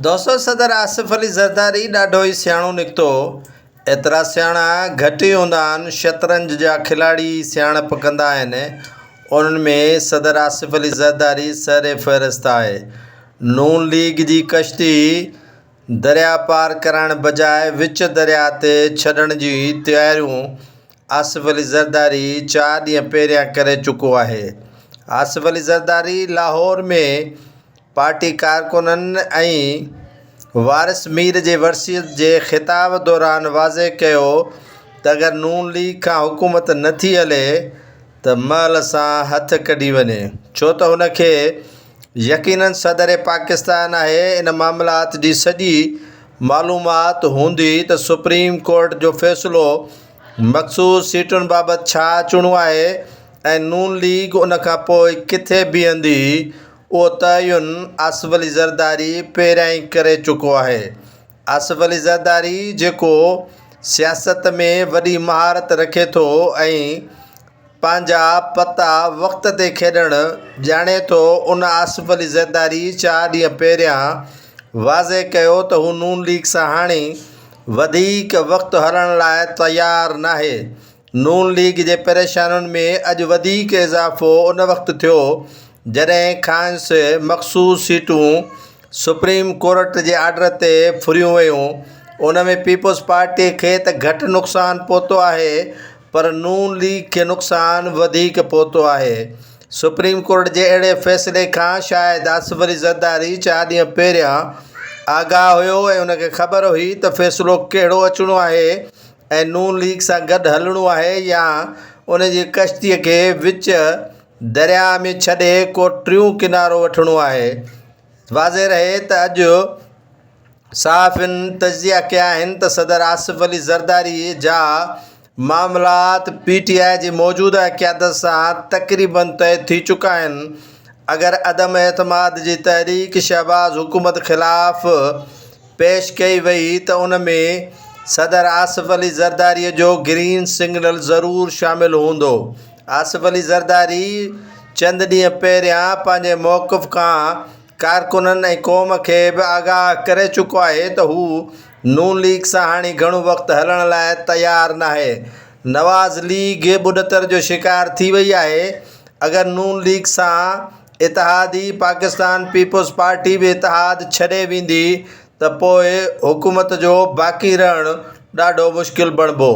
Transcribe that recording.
दोस्तों, सदर आसिफ अली ज़रदारी ॾाढो ई सियाणो निकितो। एतिरा सियाणा घटि ई हूंदा आहिनि। शतरंज जा खिलाड़ी सियाणप कंदा आहिनि। उन्हनि में सदर आसिफ अली ज़रदारी सर फ़हिरिस्त आहे। नून लीग जी कश्ती दरिया पार करण बजाए विच दरिया ते छॾण जी तयारियूं आसिफ अली ज़रदारी 4 ॾींहं पहिरियां करे चुको आहे। आसिफ अली ज़रदारी लाहौर में पार्टी कारकुननि ऐं वारिस मीर जे वर्सीअत जे ख़िताब दौरान वाज़े कयो त अगरि नून लीग खां हुकूमत नथी हले त महल सां हथ कढी वञे, छो त हुनखे यकीनन सदर पाकिस्तान आहे। इन मामलात जी सॼी मालूमात हूंदी त सुप्रीम कोर्ट जो फ़ैसिलो मख़सूस सीटुनि बाबति छा चुणो आहे ऐं नून लीग उन खां पोइ किथे बीहंदी, उहो तयन आसिफ अली ज़रदारी पहिरियां ई करे चुको आहे। आसिफ अली ज़रदारी जेको सियासत में वॾी महारत रखे थो ऐं पंहिंजा पता वक़्त ते खेॾणु ॼाणे थो, उन आसिफ अली ज़रदारी 4 ॾींहं पहिरियां वाज़े कयो त हू नून लीग सां हाणे वधीक वक़्तु हलण लाइ तयारु नाहे। नून लीग जे परेशानियुनि में अॼु वधीक इज़ाफ़ो उन वक़्तु थियो जॾहिं खांस मख़सूस सीटूं सुप्रीम कोर्ट जे आर्डर ते फुरियूं वयूं। उन में पीपल्स पार्टीअ खे त घटि नुक़सानु पहुतो आहे, पर नून लीग खे नुक़सानु वधीक पहुतो आहे। सुप्रीम कोर्ट जे अहिड़े फ़ैसिले खां शायदि आसिफ अली ज़रदारी 4 ॾींहं पहिरियां आगाह हुयो ऐं उनखे ख़बर हुई त फ़ैसिलो कहिड़ो अचिणो आहे ऐं नून लीग सां गॾु हलणो आहे या उन जी कश्तीअ खे विच दरिया में छॾे को टियों किनारो वठिणो आहे। वाज़े रहे त अॼु सहाफ़ियुनि तजिया कया आहिनि त सदर आसिफ अली ज़रदारी जा मामलात PTI जी मौजूदा क़यादत सां तक़रीबन तय थी चुका आहिनि। अगरि अदम एतमाद जी तहरीक शहबाज़ हुकूमत ख़िलाफ़ पेश कई वई त उन में सदर आसिफ अली ज़रदारीअ जो ग्रीन सिग्नल ज़रूरु शामिलु हूंदो। आसिफ अली ज़रदारी चंद ॾींहं पहिरियां पंहिंजे मौक़िफ़ खां कारकुननि ऐं क़ौम खे बि आगाह करे चुको आहे त हू नून लीग सां हाणे घणो वक़्तु हलण लाइ तयारु नाहे। नवाज़ लीग ॿुॾतर जो शिकार थी वई आहे। अगरि नून लीग सां इतिहादी पाकिस्तान पीपल्स पार्टी बि इतिहाद छॾे वेंदी त पोइ हुकूमत जो बाक़ी रहणु ॾाढो मुश्किल बणिबो।